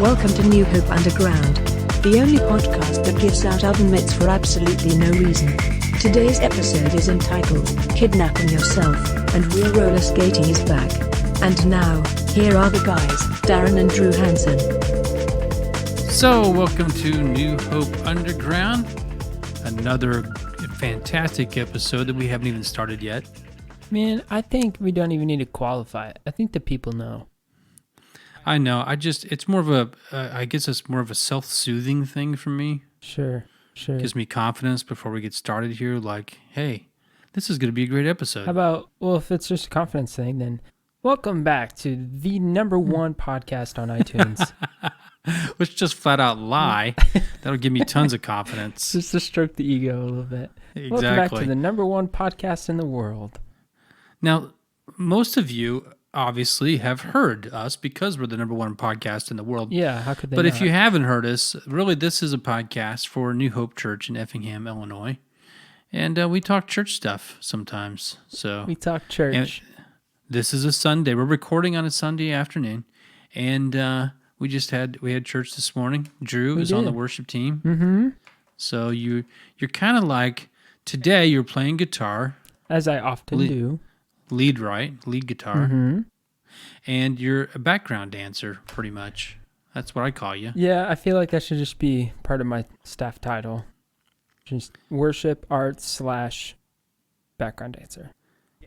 Welcome to New Hope Underground, the only podcast that gives out oven mitts for absolutely no reason. Today's episode is entitled Kidnapping Yourself, and real roller skating is back. And now, here are the guys, Darin and Drew Hansen. So, welcome to New Hope Underground, another fantastic episode that we haven't even started yet. Man, I think we don't even need to qualify it. I think the people know. I know. It's more of a, I guess it's more of a self-soothing thing for me. Sure. Gives me confidence before we get started here. Like, hey, this is going to be a great episode. How about, well, if it's just a confidence thing, then welcome back to the number one podcast on iTunes. Let's just flat out lie. That'll give me tons of confidence. Just to stroke the ego a little bit. Exactly. Welcome back to the number one podcast in the world. Now, most of you obviously have heard us because we're the number one podcast in the world. Yeah, how could they But not? if you haven't heard us, really this is a podcast for New Hope Church in Effingham, Illinois. And we talk church stuff sometimes. So we talk church. This is a Sunday. We're recording on a Sunday afternoon. And we had church this morning. Drew is on the worship team. Mm-hmm. So you're kind of like, today you're playing guitar. As I often do. Lead guitar. Mm-hmm. And you're a background dancer, pretty much. That's what I call you. Yeah, I feel like that should just be part of my staff title. Just worship, arts / background dancer.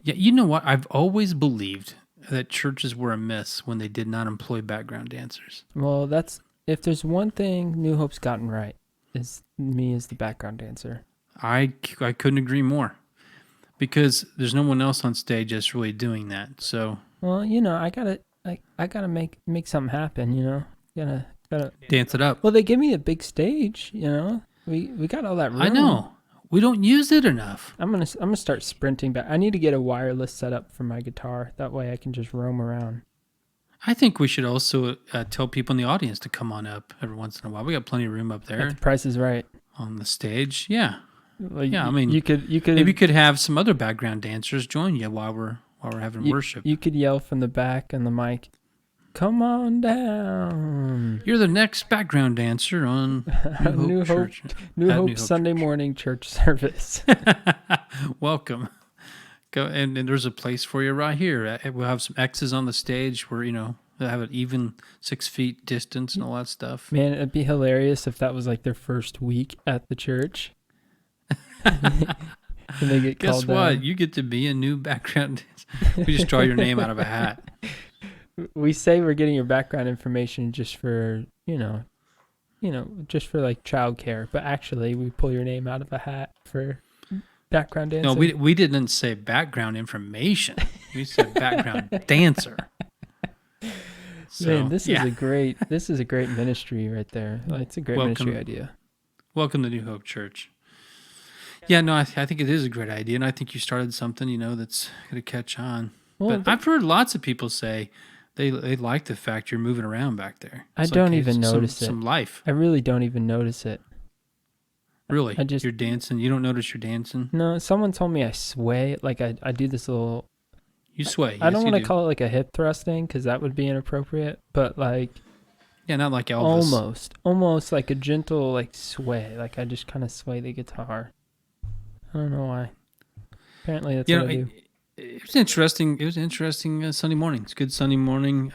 Yeah, you know what? I've always believed that churches were amiss when they did not employ background dancers. Well, if there's one thing New Hope's gotten right, is me as the background dancer. I couldn't agree more. Because there's no one else on stage that's really doing that. So, well, I gotta make something happen. Gotta dance it up. Well, they give me a big stage. We got all that room. I know. We don't use it enough. I'm gonna start sprinting back. I need to get a wireless setup for my guitar. That way I can just roam around. I think we should also tell people in the audience to come on up every once in a while. We got plenty of room up there. If the price is right. On the stage, yeah. Well, yeah, I mean, you could maybe you could have some other background dancers join you while we're having worship. You could yell from the back on the mic, "Come on down! You're the next background dancer on New Hope Church. New Hope Sunday morning church service." Welcome. Go and there's a place for you right here. We'll have some X's on the stage where they'll have an even 6 feet distance and all that stuff. Man, it'd be hilarious if that was like their first week at the church. And they get Guess called what? down. You get to be a new background dancer. We just draw your name out of a hat. We say we're getting your background information just for, just for like childcare, but actually we pull your name out of a hat for background dancer. No, we didn't say background information. We said background dancer. So, man, this is a great ministry right there. It's a great ministry idea. Welcome to New Hope Church. Yeah, no, I think it is a great idea, and I think you started something, that's going to catch on. Well, but I've heard lots of people say they like the fact you're moving around back there. I don't even notice it. Some life. I really don't even notice it. Really? You're dancing? You don't notice you're dancing? No, someone told me I sway. Like I do this little... You sway. I don't want to call it like a hip thrusting because that would be inappropriate, but like... Yeah, not like Elvis. Almost like a gentle like sway. Like I just kind of sway the guitar. I don't know why. Apparently that's what I do. It was interesting. It was an interesting Sunday morning. It's a good Sunday morning.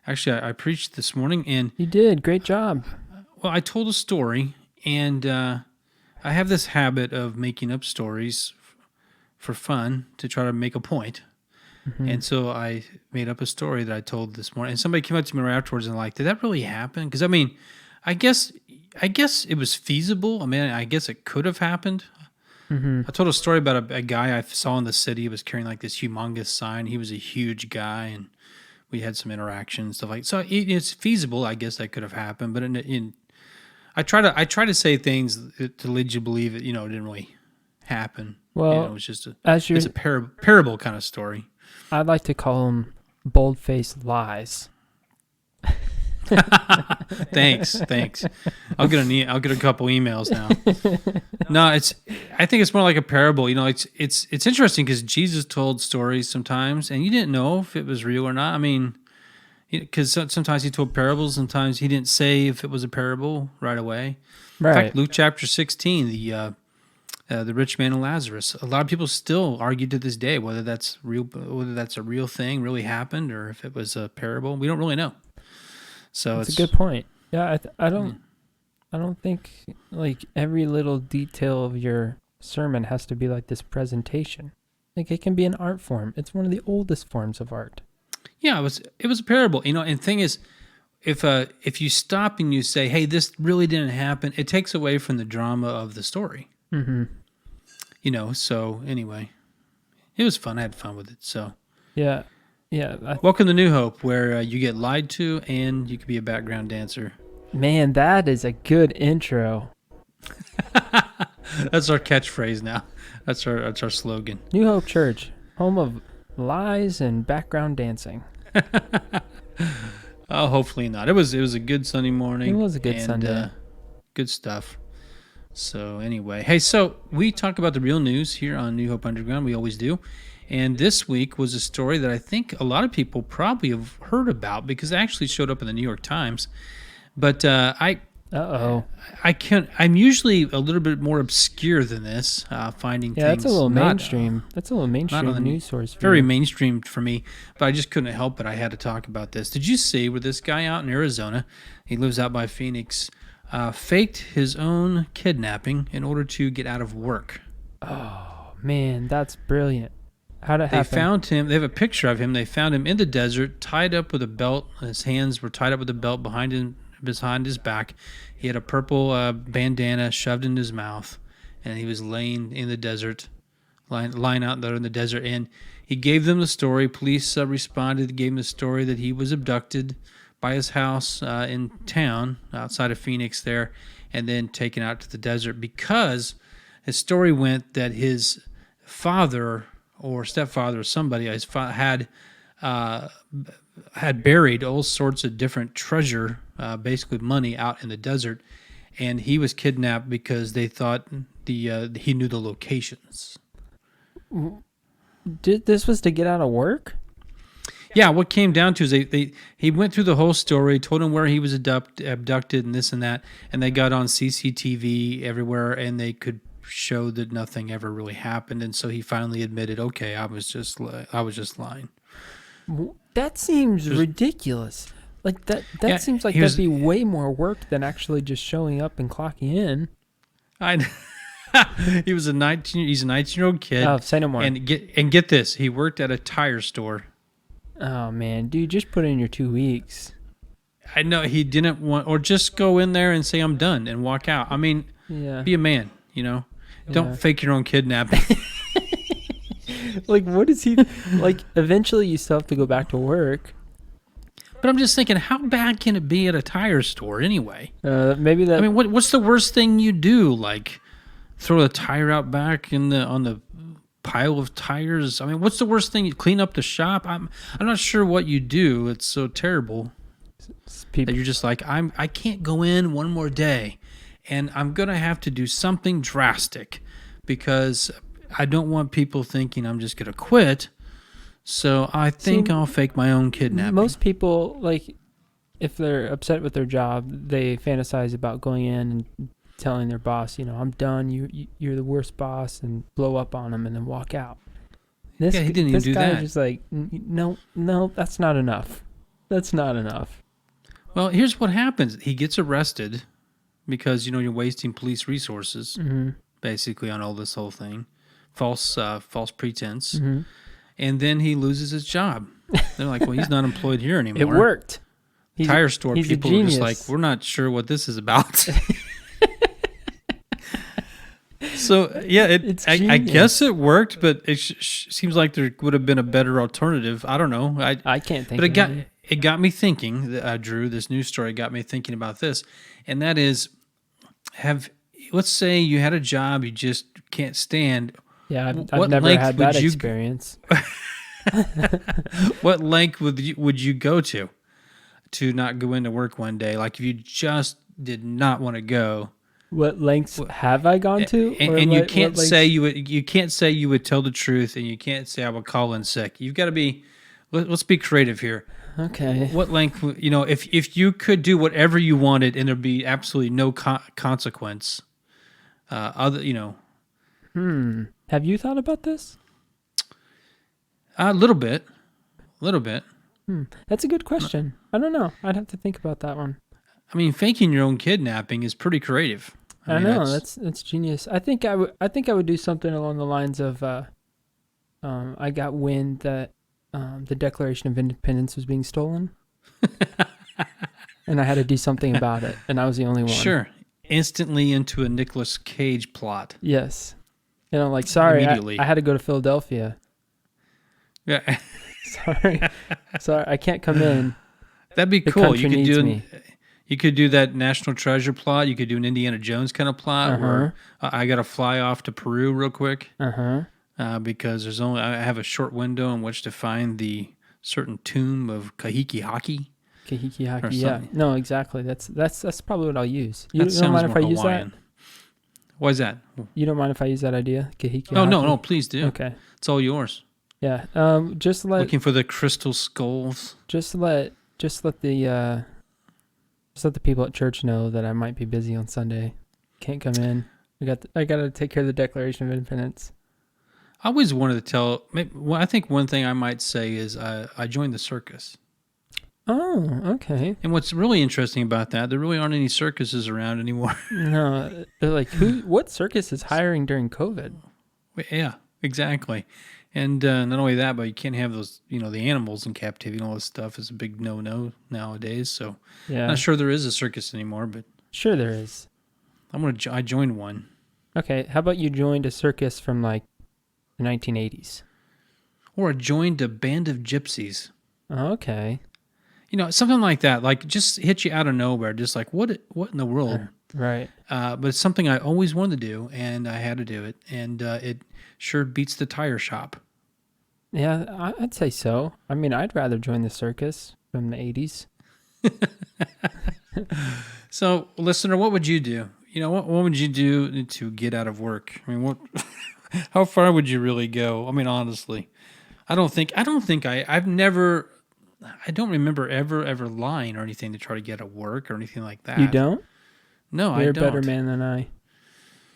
Actually, I preached this morning, and you did. Great job. Well, I told a story, and I have this habit of making up stories for fun to try to make a point. Mm-hmm. And so I made up a story that I told this morning, and somebody came up to me right afterwards and like, did that really happen? Because I guess it was feasible. I guess it could have happened. Mm-hmm. I told a story about a guy I saw in the city. He was carrying like this humongous sign. He was a huge guy, and we had some interactions, stuff like. So it's feasible. I guess that could have happened, but I try to say things to lead you to believe it. It didn't really happen. Well, it was just it's a parable kind of story. I'd like to call them bold-faced lies. Thanks. I'll get a couple emails now. No, I think it's more like a parable. It's interesting because Jesus told stories sometimes, and you didn't know if it was real or not. I mean, because sometimes he told parables, sometimes he didn't say if it was a parable right away. Right. In fact, Luke chapter 16, the rich man and Lazarus. A lot of people still argue to this day whether that's real, whether that's a real thing, really happened, or if it was a parable. We don't really know. So That's a good point. Yeah, I don't think like every little detail of your sermon has to be like this presentation. Like it can be an art form. It's one of the oldest forms of art. Yeah, it was a parable. And the thing is, if you stop and you say, "Hey, this really didn't happen," it takes away from the drama of the story. Mm-hmm. So anyway, it was fun. I had fun with it. So yeah. Welcome to New Hope, where you get lied to and you can be a background dancer. Man, that is a good intro. That's our catchphrase now. That's our slogan. New Hope Church, home of lies and background dancing. Oh, hopefully not. It was a good Sunday morning. It was a good Sunday. Good stuff. So anyway, hey, so we talk about the real news here on New Hope Underground. We always do. And this week was a story that I think a lot of people probably have heard about because it actually showed up in the New York Times. But I'm usually a little bit more obscure than this, finding things. Yeah, that's a little mainstream. That's a little mainstream news source. Very mainstream for me, but I just couldn't help it. I had to talk about this. Did you see where this guy out in Arizona, he lives out by Phoenix, faked his own kidnapping in order to get out of work? Oh, man, that's brilliant. How'd it happen? They found him. They have a picture of him. They found him in the desert, tied up with a belt. His hands were tied up with a belt behind his back. He had a purple bandana shoved in his mouth, and he was laying in the desert, lying out there in the desert. And he gave them the story. Police responded, gave him the story that he was abducted by his house in town outside of Phoenix there, and then taken out to the desert because his story went that his father or stepfather or somebody had buried all sorts of different treasure, basically money, out in the desert, and he was kidnapped because they thought he knew the locations. This was to get out of work? Yeah, what came down to is he went through the whole story, told him where he was abducted and this and that, and they got on CCTV everywhere, and they could show that nothing ever really happened, and so he finally admitted, okay, I was just lying. That seems ridiculous. Like that seems like that'd be way more work than actually just showing up and clocking in. He's a 19-year-old kid. Oh, say no more. And get this, he worked at a tire store. Oh man, dude, just put in your 2 weeks. I know he didn't want, or just go in there and say I'm done and walk out. I mean, be a man, Don't fake your own kidnapping. Like, what is he like? Eventually, you still have to go back to work. But I'm just thinking, how bad can it be at a tire store anyway? Maybe that. I mean, what's the worst thing you do? Like, throw a tire out back on the pile of tires? I mean, what's the worst thing? You clean up the shop? I'm not sure what you do. It's so terrible that you're just like, I can't go in one more day, and I'm gonna have to do something drastic because I don't want people thinking I'm just gonna quit. So I think I'll fake my own kidnapping. Most people, like, if they're upset with their job, they fantasize about going in and telling their boss, I'm done. You're the worst boss, and blow up on them and then walk out. He didn't even do that. This guy just like, no, that's not enough. That's not enough. Well, here's what happens. He gets arrested because, you're wasting police resources, basically, on all this whole thing. False pretense. Mm-hmm. And then he loses his job. They're like, well, he's not employed here anymore. It worked. Tire store people are just like, we're not sure what this is about. So, yeah, I guess it worked, but it seems like there would have been a better alternative. I don't know. I can't think of it. It got me thinking, Drew, this news story got me thinking about this, and that is, let's say you had a job you just can't stand. Yeah, I've never had that experience. What length would you go to to not go into work one day? Like if you just did not want to go. What lengths have I gone to? And you can't say you can't say you would tell the truth, and you can't say I would call in sick. You've got to be. Let's be creative here. Okay. What length? If you could do whatever you wanted, and there'd be absolutely no consequence. Have you thought about this? A little bit. That's a good question. I don't know. I'd have to think about that one. I mean, faking your own kidnapping is pretty creative. I know that's genius. I think I would do something along the lines of, I got wind that the Declaration of Independence was being stolen, and I had to do something about it, and I was the only one. Sure, instantly into a Nicolas Cage plot. Yes, and I'm like, sorry, I had to go to Philadelphia. Yeah, sorry, I can't come in. That'd be The cool. country needs me. You could do that National Treasure plot. You could do an Indiana Jones kind of plot where I got to fly off to Peru real quick because I have a short window in which to find the certain tomb of Kahiki Haki. Yeah. No, exactly. That's probably what I'll use. You That don't mind sounds if I more use Hawaiian. that? Why is that? You don't mind if I use that idea? Kahiki Oh, Haki? no, please do. Okay. It's all yours. Yeah. Just let Looking for the crystal skulls. Just let the people at church know that I might be busy on Sunday. Can't come in. I got to take care of the Declaration of Independence. I always wanted to I think one thing I might say is I joined the circus. Oh, okay. And what's really interesting about that, there really aren't any circuses around anymore. No, they're like, what circus is hiring during COVID? Yeah, exactly. And not only that, but you can't have those, the animals in captivity and all this stuff is a big no-no nowadays. So Yeah. not sure there is a circus anymore, but Sure there is. I joined one. Okay, how about you joined a circus from like the 1980s? Or I joined a band of gypsies. Okay. Something like that. Like just hit you out of nowhere. Just like, what in the world? Right. But it's something I always wanted to do, and I had to do it. And it sure beats the tire shop. Yeah, I'd say so. I mean, I'd rather join the circus from the 80s. So, listener, what would you do? What would you do to get out of work? I mean, how far would you really go? I mean, honestly, I don't remember ever lying or anything to try to get at work or anything like that. You don't? No, You're I don't. a better man than I.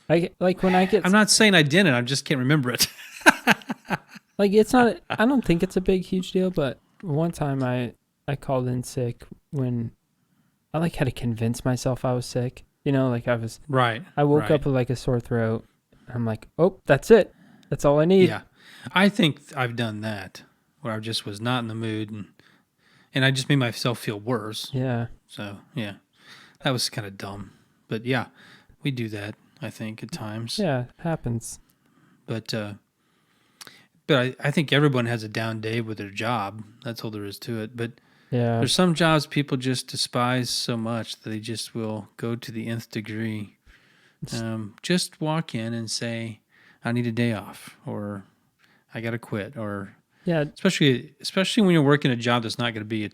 I'm not saying I didn't. I just can't remember it. Like, it's not, I don't think it's a big, huge deal, but one time I called in sick when I had to convince myself I was sick. I was. Right. I woke up with a sore throat. I'm like, oh, that's it. That's all I need. Yeah. I think I've done that where I just was not in the mood and I just made myself feel worse. Yeah. So, yeah. That was kind of dumb. But yeah, we do that, I think, at times. Yeah, it happens. But I think everyone has a down day with their job. That's all there is to it. But yeah, there's some jobs people just despise so much that they just will go to the nth degree. Just walk in and say, I need a day off, or I got to quit, or yeah. Especially when you're working a job that's not going to be a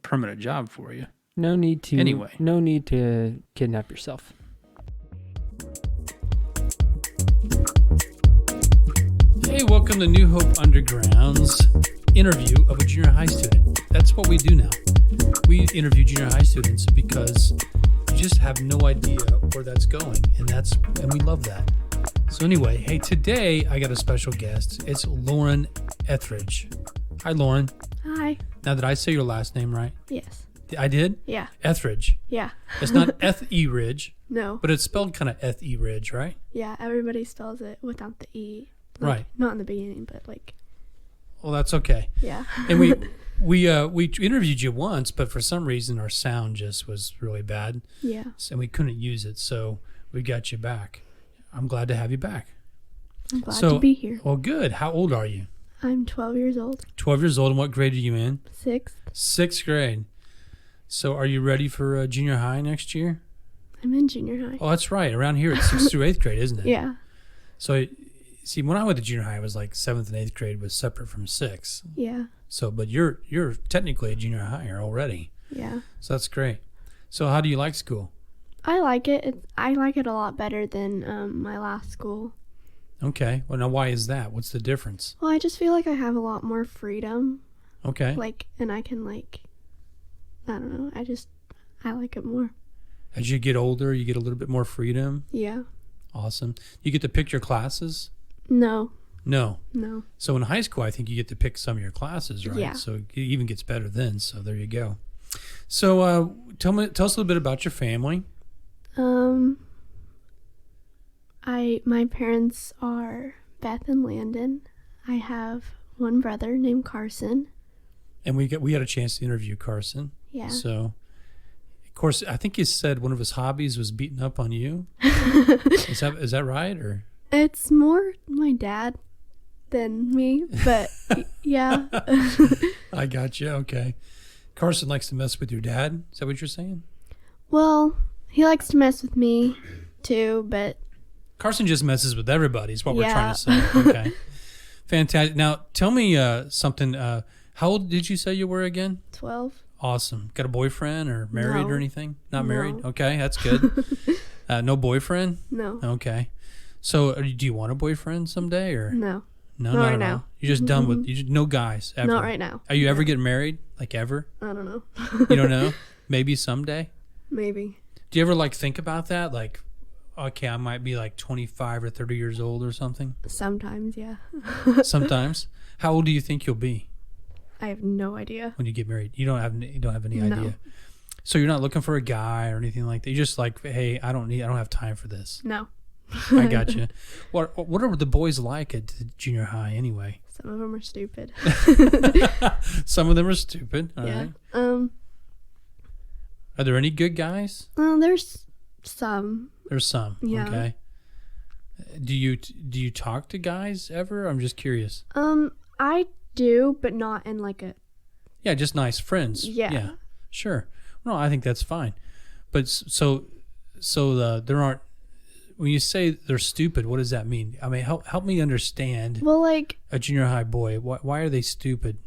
permanent job for you. No need to kidnap yourself. Hey, welcome to New Hope Underground's interview of a junior high student. That's what we do now. We interview junior high students because you just have no idea where that's going, and we love that. So anyway, hey, today I got a special guest. It's Lauren Etheridge. Hi, Lauren. Hi. Now, did I say your last name right? Yes. I did? Yeah. Etheridge. Yeah. It's not Etheridge, No. but it's spelled kind of Etheridge, right? Yeah, everybody spells it without the E. Right. Not in the beginning, but Well, that's okay. yeah. And we interviewed you once, but for some reason our sound just was really bad. Yeah. And we couldn't use it, so we got you back. I'm glad to have you back. I'm glad to be here. Well, good. How old are you? I'm 12 years old. 12 years old. And what grade are you in? 6th. 6th grade. So are you ready for junior high next year? I'm in junior high. Oh, that's right. Around here it's 6th through 8th grade, isn't it? Yeah. So, see, when I went to junior high, it was like 7th and 8th grade was separate from 6th. Yeah. So, but you're technically a junior higher already. Yeah. So that's great. So how do you like school? I like it. I like it a lot better than my last school. Okay. Well, now why is that? What's the difference? Well, I just feel like I have a lot more freedom. Okay. And I can I don't know. I like it more. As you get older, you get a little bit more freedom. Yeah. Awesome. You get to pick your classes? No. No. No. So in high school, I think you get to pick some of your classes, right? Yeah. So it even gets better then. So there you go. So tell us a little bit about your family. My parents are Beth and Landon. I have one brother named Carson. And we had a chance to interview Carson. Yeah. So, of course, I think he said one of his hobbies was beating up on you. Is that right? Or It's more my dad than me, but yeah. I got you. Okay. Carson likes to mess with your dad. Is that what you're saying? Well, he likes to mess with me too, but Carson just messes with everybody. Is what we're trying Yeah. to say. Okay. Fantastic. Now, tell me something. How old did you say you were again? 12. Awesome. Got a boyfriend or married No. or anything? Not No. married? Okay, that's good. No boyfriend? No. Okay. So, do you want a boyfriend someday or No. no? Not Not right at now. all? You're just done with no guys ever. Not right now. Are you ever getting married? Like ever? I don't know. You don't know? Maybe someday. Maybe. Do you ever think about that? Like, okay, I might be 25 or 30 years old or something. Sometimes, yeah. Sometimes. How old do you think you'll be I have no idea. when you get married? You don't have any No. idea. So you're not looking for a guy or anything like that. You're just like, hey, I don't have time for this. No. I got you. What are the boys like at junior high anyway? Some of them are stupid. Some of them are stupid. All yeah. right. Are there any good guys? There's some. There's some. Yeah. Okay. Do you talk to guys ever? I'm just curious. I do, but not in a. Yeah, just nice friends. Yeah. Yeah. Sure. No, I think that's fine. But so there aren't. When you say they're stupid, what does that mean? I mean, help me understand. Well, A junior high boy. Why are they stupid?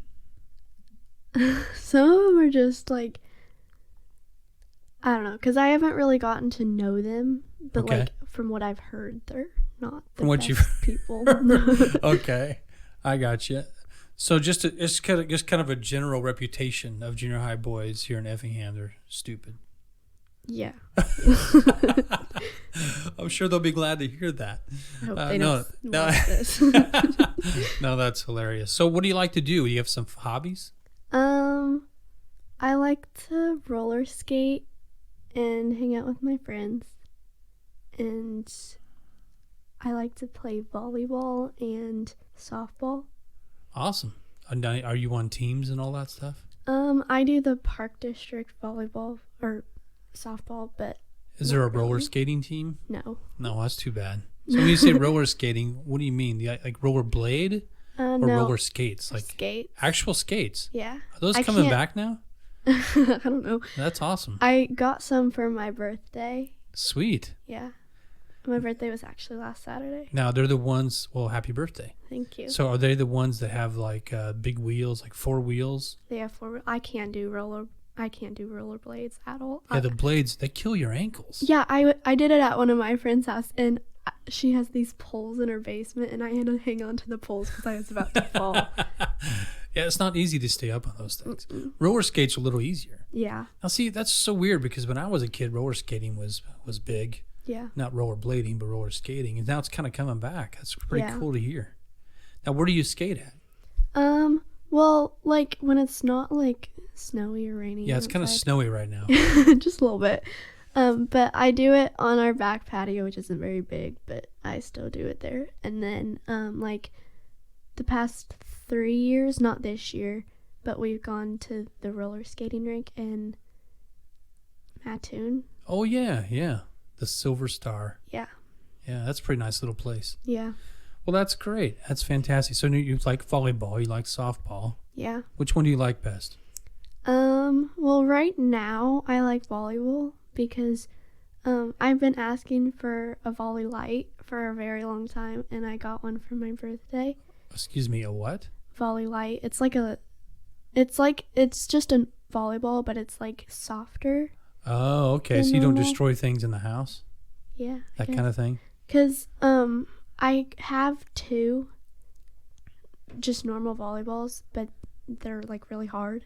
some of them are just I don't know, because I haven't really gotten to know them, but Okay. from what I've heard, they're not the From what best you've- people. Okay, I got you. So it's kind of a general reputation of junior high boys here in Effingham. They're stupid. Yeah. I'm sure they'll be glad to hear that. I hope no, they don't no. watch this. No, that's hilarious. So what do you like to do? Do you have some hobbies? I like to roller skate and hang out with my friends. And I like to play volleyball and softball. Awesome. And are you on teams and all that stuff? I do the Park District volleyball or softball, but Is there a not roller really. skating team? No. No, that's too bad. So when you say roller skating, what do you mean? Like roller blade or No. roller skates? Like Skate. actual skates? Yeah. Are those I coming can't- back now? I don't know. That's awesome. I got some for my birthday. Sweet. Yeah. My birthday was actually last Saturday. Now they're the ones. Well, happy birthday. Thank you. So are they the ones that have big wheels, like 4 wheels? They have 4. I can't do rollerblades at all. Yeah, the blades they kill your ankles. Yeah, I did it at one of my friend's house, and she has these poles in her basement, and I had to hang on to the poles because I was about to fall. Yeah, it's not easy to stay up on those things. Roller skates are a little easier. Yeah. Now, see, that's so weird because when I was a kid, roller skating was big. Yeah. Not roller blading, but roller skating, and now it's kind of coming back. That's pretty Yeah. cool to hear. Now, where do you skate at? Well, when it's not snowy or rainy. Yeah, it's kind of outside. snowy right now. Just a little bit. But I do it on our back patio, which isn't very big, but I still do it there. And then the past 3 years, not this year, but we've gone to the roller skating rink in Mattoon. Oh yeah, the Silver Star. Yeah. Yeah, that's a pretty nice little place. Yeah. Well, that's great. That's fantastic. So you like volleyball, you like softball. Yeah. Which one do you like best? Well, right now I like volleyball because I've been asking for a volley light for a very long time, and I got one for my birthday. Excuse me, a what? Volley light. It's just a volleyball, but it's like softer. Oh, okay. than So you don't normal. destroy things in the house? Yeah. That kind of thing? Because I have 2 just normal volleyballs, but they're like really hard.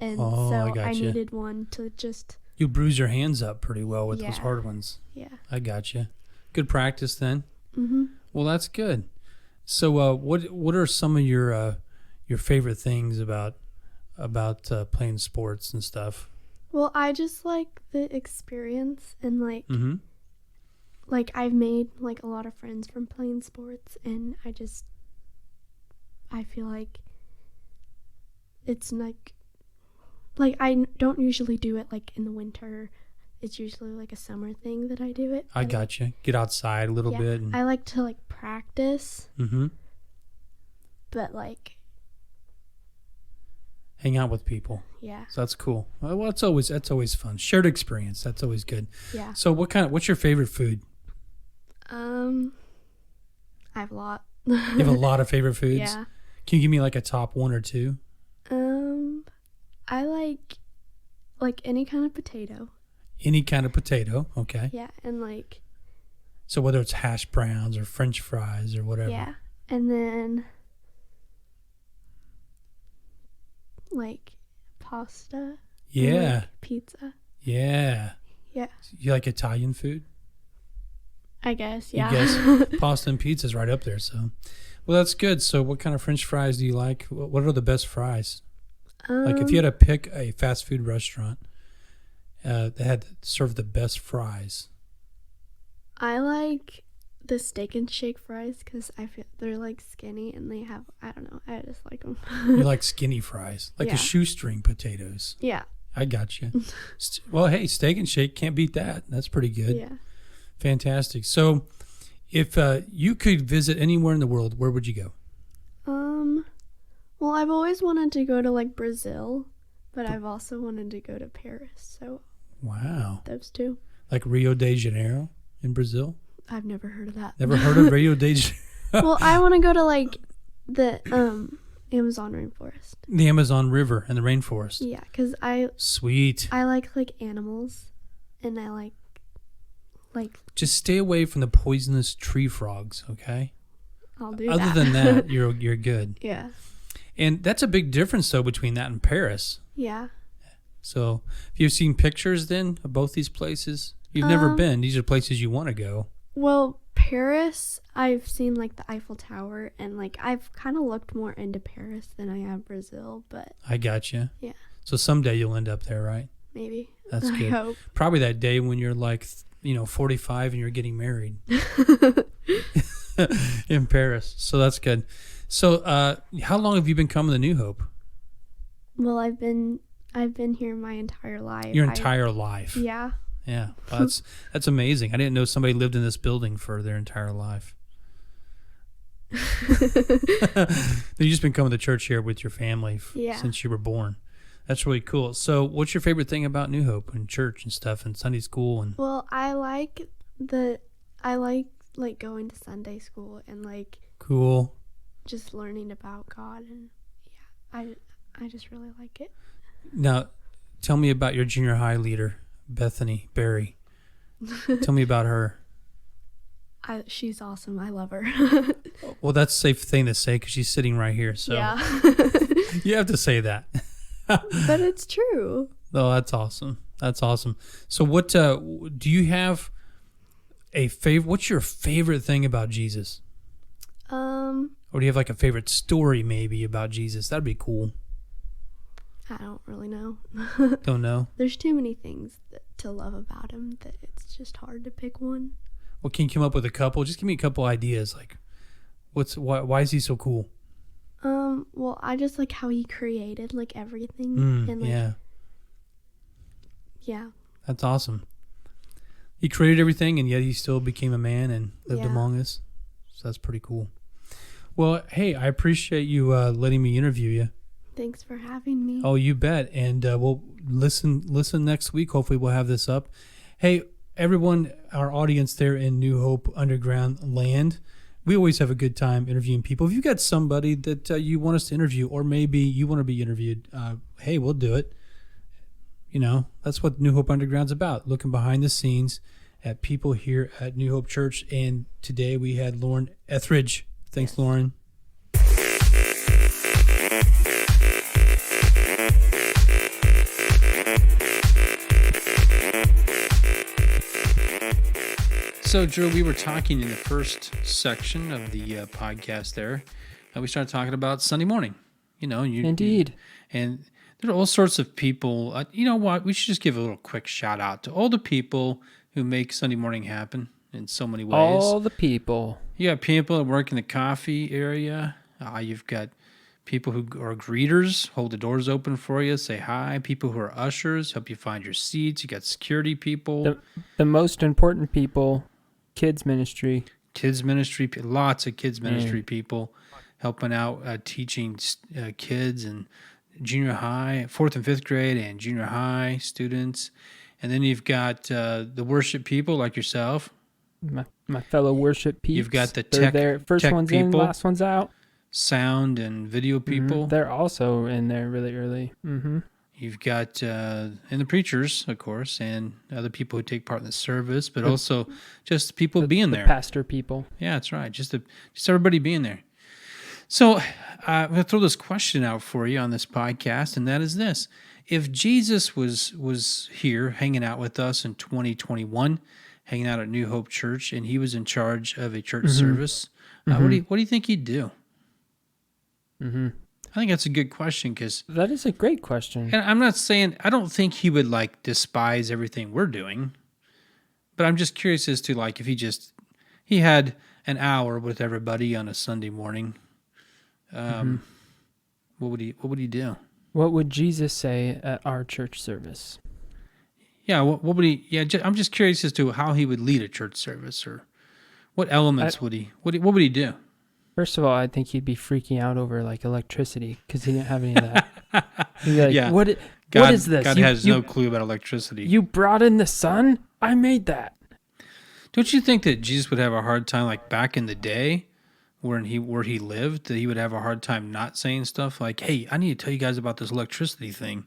And Oh, I so I gotcha. needed one to just, You bruise your hands up pretty well with those Yeah. hard ones. yeah. I gotcha. Good practice then. Mm-hmm. Well, that's good. So, what are some of your favorite things about playing sports and stuff? Well, I just like the experience and like, Mm-hmm. like I've made like a lot of friends from playing sports, and I feel like it's like I don't usually do it like in the winter. It's usually like a summer thing that I do it. I but, gotcha. Get outside a little yeah, bit. And, I like to like practice, mm-hmm. but like, Hang out with people. yeah, So that's cool. Well, that's always fun. Shared experience. That's always good. yeah. So what's your favorite food? I have a lot. You have a lot of favorite foods. Yeah. Can you give me like a top 1 or 2? I like any kind of potato. Any kind of potato. Okay. Yeah, and like, So whether it's hash browns or French fries or whatever. yeah, and then like pasta. Yeah. And, like, pizza. Yeah. Yeah, You like Italian food? I guess. You Yeah. guess pasta and pizza's right up there. So, well, that's good. So, what kind of French fries do you like? What are the best fries? Like, if you had to pick a fast food restaurant that had to serve the best fries, I like the steak and shake fries because I feel they're like skinny and they have, I don't know, I just like them. you like skinny fries, like Yeah. the shoestring potatoes. Yeah. I got you. Well, hey, Steak and Shake, can't beat that. That's pretty good. Yeah. Fantastic. So, if you could visit anywhere in the world, where would you go? Well, I've always wanted to go to like Brazil, but I've also wanted to go to Paris. So Wow. those 2. Like Rio de Janeiro in Brazil? I've never heard of that. Never heard of Rio de Janeiro? Well, I want to go to like the Amazon rainforest. The Amazon River and the rainforest. Yeah, because Sweet. I like animals, and I like Just stay away from the poisonous tree frogs, okay? I'll do Other that. than that, you're good. Yeah. And that's a big difference, though, between that and Paris. Yeah. So, have you seen pictures then of both these places? You've never been. These are places you want to go. Well, Paris, I've seen like the Eiffel Tower, and like I've kind of looked more into Paris than I have Brazil, but I got you. Yeah. So someday you'll end up there, right? maybe. That's I good. hope. Probably that day when you're like, 45 and you're getting married in Paris. So that's good. So, how long have you been coming to New Hope? Well, I've been here my entire life. Your entire life. Yeah. Yeah. Well, that's amazing. I didn't know somebody lived in this building for their entire life. You've just been coming to church here with your family Yeah. since you were born. That's really cool. So, what's your favorite thing about New Hope and church and stuff and Sunday school and? Well, I like like going to Sunday school and like Cool. just learning about God, and yeah, I just really like it. Now, tell me about your junior high leader, Bethany Berry. Tell me about her. She's awesome. I love her. Well, that's a safe thing to say because she's sitting right here. So Yeah. you have to say that. But it's true. Oh, that's awesome. That's awesome. So what do you have a favorite? What's your favorite thing about Jesus? Or do you have like a favorite story maybe about Jesus? That'd be cool. I don't really know. Don't know. There's too many things to love about him that it's just hard to pick one. Well, can you come up with a couple? Just give me a couple ideas. Like, why is he so cool? Well, I just like how he created like everything, and like, yeah. That's awesome. He created everything, and yet he still became a man and lived Yeah. among us. So that's pretty cool. Well, hey, I appreciate you letting me interview you. Thanks for having me. Oh, you bet. And we'll listen next week. Hopefully we'll have this up. Hey, everyone, our audience there in New Hope Underground land, we always have a good time interviewing people. If you got somebody that you want us to interview, or maybe you want to be interviewed, hey, we'll do it. that's what New Hope Underground's about, looking behind the scenes at people here at New Hope Church. And today we had Lauren Etheridge. Thanks, Lauren. So, Drew, we were talking in the first section of the podcast there. We started talking about Sunday morning. Indeed. And there are all sorts of people. You know what? We should just give a little quick shout out to all the people who make Sunday morning happen in so many ways. All the people. You got people that work in the coffee area. You've got people who are greeters, hold the doors open for you, say hi. People who are ushers, help you find your seats. You got security people. The most important people, kids ministry. Lots of kids ministry people helping out, teaching kids and junior high, 4th and 5th grade and junior high students. And then you've got the worship people like yourself. My fellow worship peeps. You've got the They're there. First one's people, in, last one's out. Sound and video people. Mm-hmm. They're also in there really early. Mm-hmm. You've got and the preachers, of course, and other people who take part in the service, but also just people being there. Pastor people. Yeah, that's right. Just everybody being there. So I'm going to throw this question out for you on this podcast, and that is this. If Jesus was here hanging out with us in 2021, hanging out at New Hope Church, and he was in charge of a church service, what do you think he'd do? Mm-hmm. I think that's a good question because that is a great question. And I'm not saying I don't think he would despise everything we're doing, but I'm just curious as to if he had an hour with everybody on a Sunday morning. What would he do? What would Jesus say at our church service? Yeah, what would he? Yeah, I'm just curious as to how he would lead a church service, or what elements would he? What would he do? First of all, I think he'd be freaking out over electricity because he didn't have any of that. He'd be like, yeah, what is this? God has no clue about electricity. You brought in the sun? I made that. Don't you think that Jesus would have a hard time, back in the day, where he lived, that he would have a hard time not saying stuff like, "Hey, I need to tell you guys about this electricity thing,"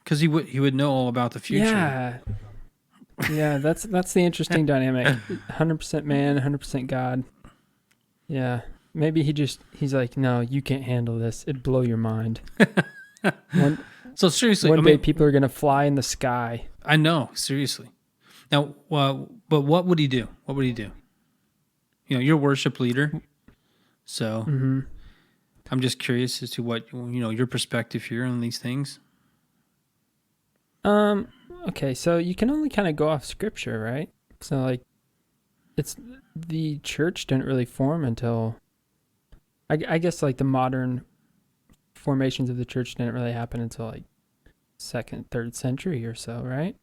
because he would know all about the future. Yeah, that's the interesting dynamic. 100% man, 100% God. Yeah, maybe he's like, "No, you can't handle this. It'd blow your mind." So seriously, one day people are gonna fly in the sky. I know, seriously. Now, but what would he do? What would he do? You're a worship leader, so I'm just curious as to what your perspective here on these things. Okay, so you can only kind of go off scripture, right? So it's the church didn't really form until I guess the modern formations of the church didn't really happen until 2nd, 3rd century or so, right?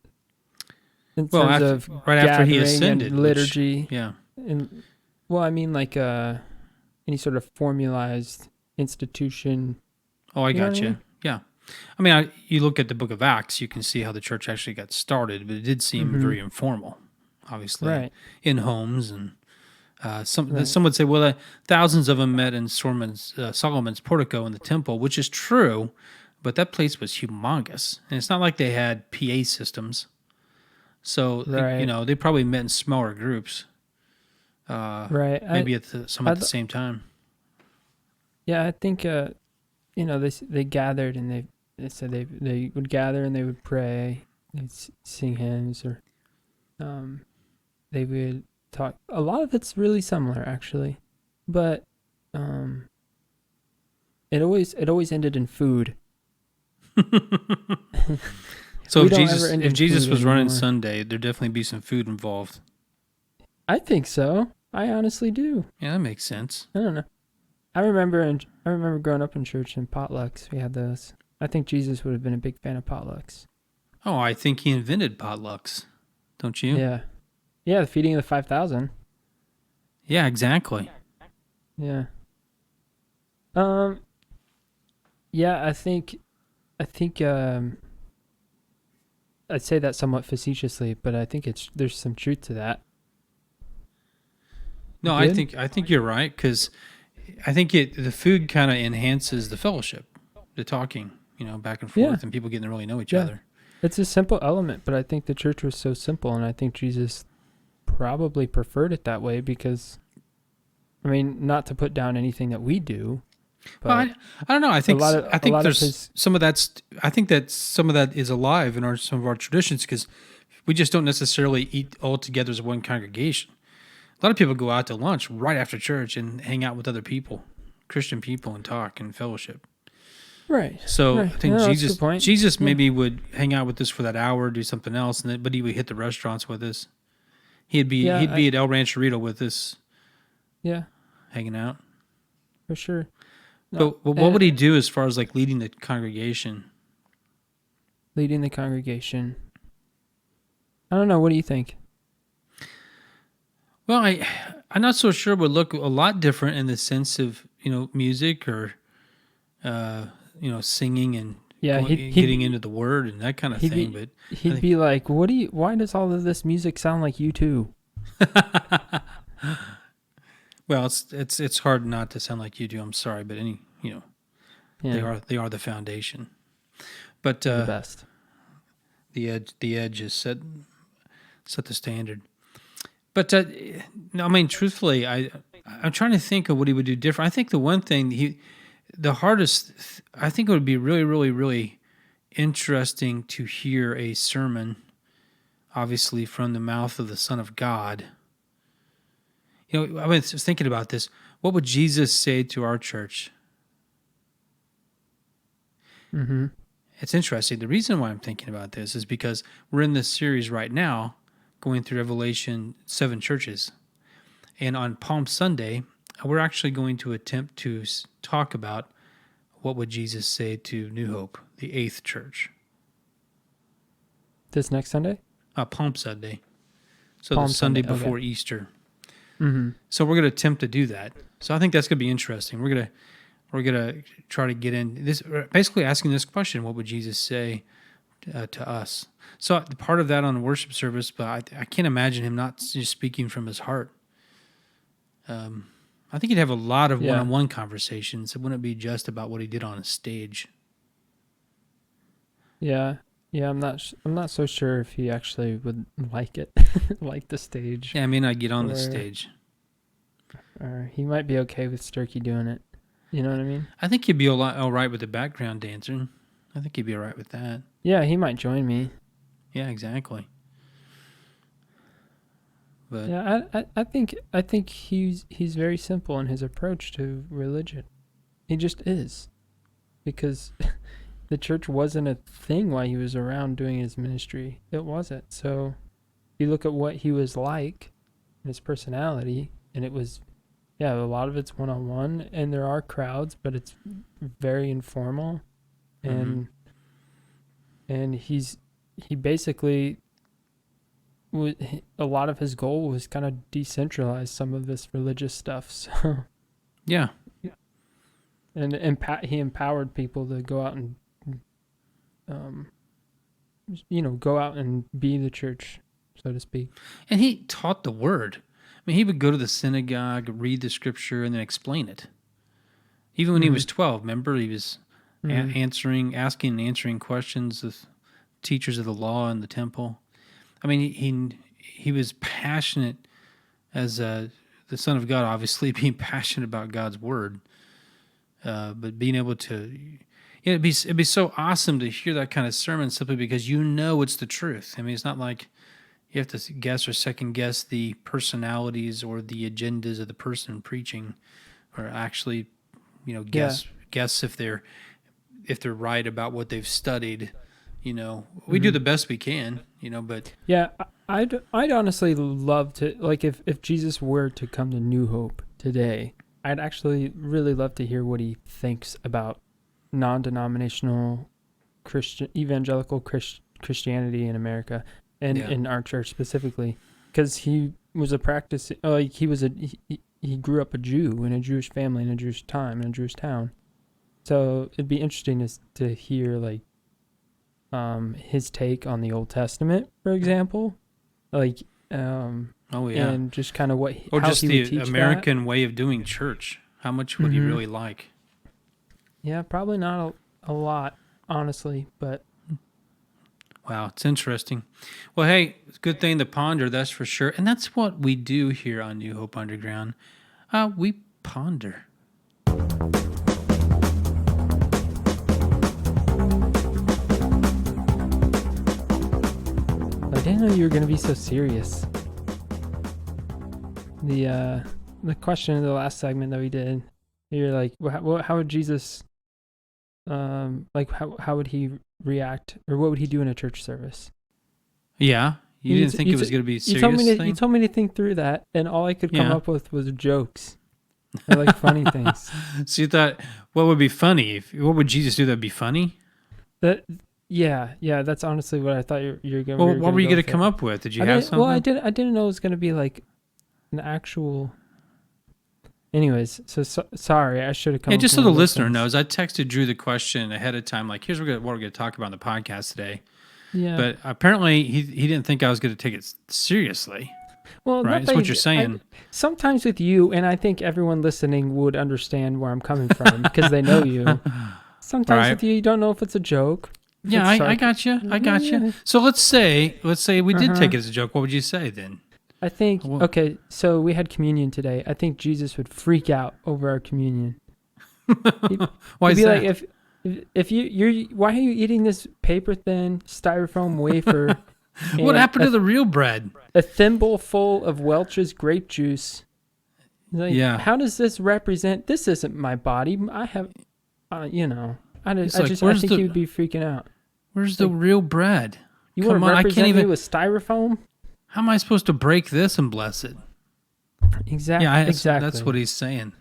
In terms of after he ascended, liturgy, yeah. And any sort of formalized institution. Oh, I got you. Yeah. I mean, you look at the book of Acts, you can see how the church actually got started, but it did seem very informal, obviously, right. In homes. And some would say, well, thousands of them met in Solomon's portico in the temple, which is true, but that place was humongous. And it's not like they had PA systems. So, they probably met in smaller groups. Right. Maybe at the same time. Yeah, I think, they gathered and they said they would gather and they would pray, they'd sing hymns, or they would talk. A lot of it's really similar, actually, but it always ended in food. So if Jesus was running Sunday, there'd definitely be some food involved. I think so. I honestly do. Yeah, that makes sense. I don't know. I remember growing up in church and potlucks. We had those. I think Jesus would have been a big fan of potlucks. Oh, I think he invented potlucks. Don't you? Yeah. Yeah, the feeding of the 5,000. Yeah, exactly. Yeah. Yeah, I think I'd say that somewhat facetiously, but I think there's some truth to that. No, I think you're right, because I think the food kind of enhances the fellowship, the talking. back and Yeah. forth, and people getting to really know each Yeah. other. It's a simple element, but I think the church was so simple, and I think Jesus probably preferred it that way because, I mean, not to put down anything that we do, but Well, I don't know. I think a lot of there's his- some of that's. I think that some of that is alive in some of our traditions because we just don't necessarily eat all together as one congregation. A lot of people go out to lunch right after church and hang out with other people, Christian people, and talk and fellowship. right. So Right. I think No, that's a good point. Jesus Yeah. maybe would hang out with us for that hour, do something else, but he would hit the restaurants with us. He'd be Yeah, at El Rancherito with us, Yeah, hanging out. for sure. No, But what would he do as far as like leading the congregation? leading the congregation? I don't know. What do you think? Well, I'm not so sure. It would look a lot different in the sense of music or singing and Yeah, getting into the word and that kind of he'd thing. be- But He'd be like, why does all of this music sound like you too? well, it's hard not to sound like you do. I'm sorry, but Yeah, they are the foundation. But the best. the edge is set the standard. But no, I mean, truthfully, I'm trying to think of what he would do different. I think the one thing the hardest, I think it would be really, really, really interesting to hear a sermon, obviously from the mouth of the Son of God. I was thinking about this. What would Jesus say to our church? Mm-hmm. It's interesting. The reason why I'm thinking about this is because we're in this series right now, going through Revelation 7 churches. And on Palm Sunday, we're actually going to attempt to talk about what would Jesus say to New Hope, the 8th church. This next Sunday? Palm Sunday. So Palm the Sunday Sunday, okay. before Easter. Mm-hmm. So we're going to attempt to do that. So I think that's going to be interesting. We're going to try to get in this, basically asking this question: what would Jesus say to us? So part of that on the worship service, but I can't imagine him not just speaking from his heart. I think he'd have a lot of one-on-one conversations. It wouldn't be just about what he did on a stage. Yeah, I'm not so sure if he actually would like it, like the stage. Yeah, I mean, I'd get on the Or- stage. Or he might be okay with Sturkey doing it. You know what I mean? I think he'd be all right with the background dancing. I think he'd be all right with that. Yeah, he might join me. Yeah, exactly. But Yeah, I think he's very simple in his approach to religion. He just is, because the church wasn't a thing while he was around doing his ministry. It wasn't. So, you look at what he was like, and his personality, and it was, a lot of it's one-on-one, and there are crowds, but it's very informal, and he basically. A lot of his goal was kind of decentralize some of this religious stuff. So yeah, and he empowered people to go out and, go out and be the church, so to speak. and he taught the word. I mean, he would go to the synagogue, read the scripture, and then explain it. Even when he was 12, remember, he was asking and answering questions of teachers of the law in the temple. I mean, he was passionate as the Son of God, obviously being passionate about God's word, but being able to, it'd be so awesome to hear that kind of sermon simply because it's the truth. I mean, it's not like you have to guess or second guess the personalities or the agendas of the person preaching, or actually, guess if they're right about what they've studied. We do the best we can, but Yeah, I'd honestly love to, like, if Jesus were to come to New Hope today, I'd actually really love to hear what he thinks about non-denominational evangelical Christianity in America, and in our church specifically, because he was he grew up a Jew in a Jewish family in a Jewish time in a Jewish town, so it'd be interesting to hear like his take on the Old Testament, for example, like and just kind of or how just he would the teach American way of doing church. How much would he really like? Yeah, probably not a lot. honestly, but Wow, it's interesting. Well, hey, it's a good thing to ponder, that's for sure. And that's what we do here on New Hope Underground. We ponder. I didn't know you were going to be so serious. The question in the last segment that we did, you're like, how would Jesus, like, how would he react, or what would he do in a church service? Yeah, you didn't think it was going to be a serious thing? You told me to think through that, and all I could come up with was jokes. I like funny things. So you thought, what would be funny? What would Jesus do that'd be funny? Yeah, that's honestly what I thought you were going. Well, what were you going to come up with? Did you have something? Well, I didn't know it was going to be like an actual. Anyways, so sorry, I should have come. Yeah, just so the listener knows, I texted Drew the question ahead of time, like, here's what we're going to talk about on the podcast today. Yeah. But apparently he didn't think I was going to take it seriously. Well, right? That's what you're saying. Sometimes with you, and I think everyone listening would understand where I'm coming from because they know you. Sometimes with you don't know if it's a joke. Yeah, I got you. I got you. So let's say we did take it as a joke. What would you say then? I think, okay, so we had communion today. I think Jesus would freak out over our communion. Why is that? Like, if you're, why are you eating this paper thin styrofoam wafer? What happened to the real bread? A thimble full of Welch's grape juice. Like, yeah. How does this represent? This isn't my body. I have, I think he would be freaking out. Where's the real bread? You want to represent me with styrofoam? How am I supposed to break this and bless it? Exactly. Yeah, exactly. That's what he's saying.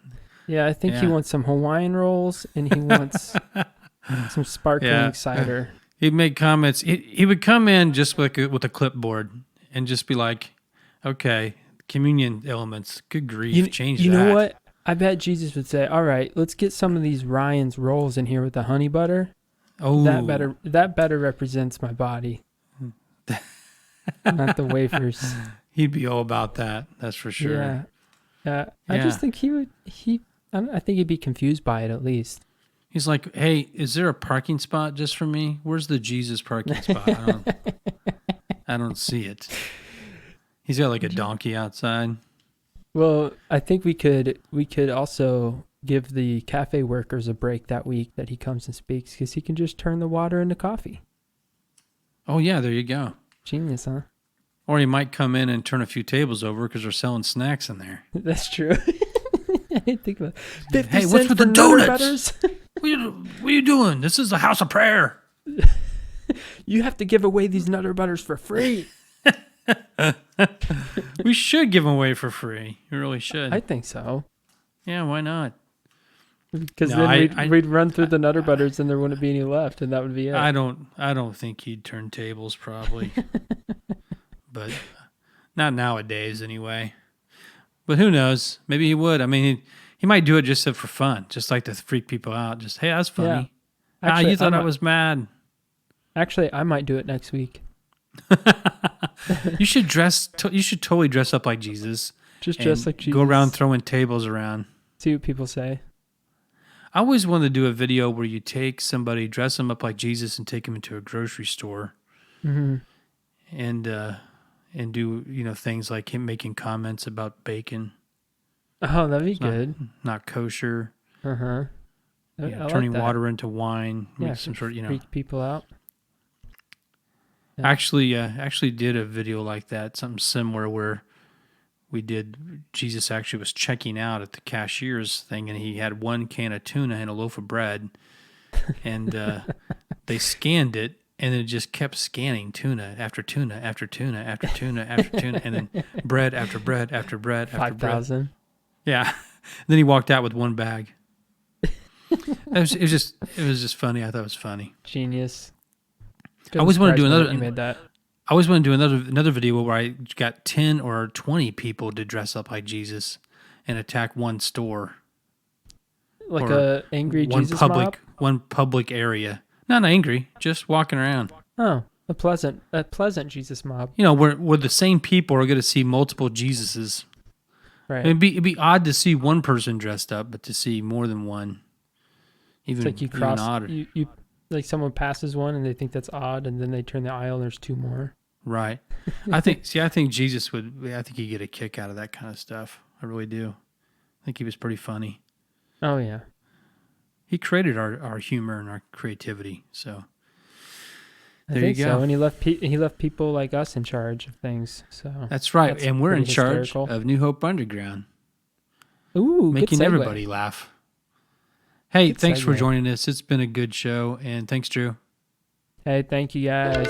Yeah, I think he wants some Hawaiian rolls and he wants some sparkling cider. He'd make comments. He would come in just with a clipboard and just be like, okay, communion elements. Good grief, change that. You know what? I bet Jesus would say, all right, let's get some of these Ryan's rolls in here with the honey butter. Oh, that better represents my body. Not the wafers. He'd be all about that. That's for sure. Yeah. I just think I think he'd be confused by it at least. He's like, hey, is there a parking spot just for me? Where's the Jesus parking spot? I don't see it. He's got like a donkey outside. Well, I think we could also give the cafe workers a break that week that he comes and speaks, because he can just turn the water into coffee. Oh, yeah, there you go. Genius, huh? Or he might come in and turn a few tables over because they're selling snacks in there. That's true. I didn't think about it. Hey, what's with the donuts? What are you doing? This is a house of prayer. You have to give away these Nutter Butters for free. We should give them away for free. You really should. I think so. Yeah, why not? Because then we'd run through the Nutter Butters and there wouldn't be any left, and that would be it. I don't think he'd turn tables, probably. But not nowadays, anyway. But who knows? Maybe he would. I mean, he might do it just for fun, just like to freak people out. Just, hey, that's funny. Yeah. Actually, you thought I was mad. Actually, I might do it next week. You should totally dress up like Jesus. Just dress like Jesus. Go around throwing tables around. See what people say. I always wanted to do a video where you take somebody, dress them up like Jesus, and take them into a grocery store, and do things like him making comments about bacon. Oh, that'd be good. Not kosher. Turning water into wine. Yeah, some sort of freak people out. Yeah. Actually did a video like that, something similar, where we did. Jesus actually was checking out at the cashier's thing, and he had one can of tuna and a loaf of bread, and they scanned it, and it just kept scanning tuna after tuna after tuna after tuna after tuna, and then bread after bread after bread after 5,000. Yeah. Then he walked out with one bag. It was just funny. I thought it was funny. Genius. I always want to do another. You made that. I always want to do another video where I got 10 or 20 people to dress up like Jesus and attack one store, like a angry Jesus mob? One public area. Not angry, just walking around. Oh, a pleasant Jesus mob. Where the same people are going to see multiple Jesuses. Right. It'd be odd to see one person dressed up, but to see more than one, even it's like even odder. like someone passes one and they think that's odd, and then they turn the aisle and there's two more. Right. I think Jesus I think he'd get a kick out of that kind of stuff. I really do. I think he was pretty funny. Oh yeah. He created our humor and our creativity. So I there think you go. So, and he left people like us in charge of things. So That's right. that's And we're in pretty charge hysterical. of New Hope Underground, Ooh, making good segue. everybody laugh. Hey, Good thanks for segue. joining us. It's been a good show. And thanks, Drew. Hey, thank you guys.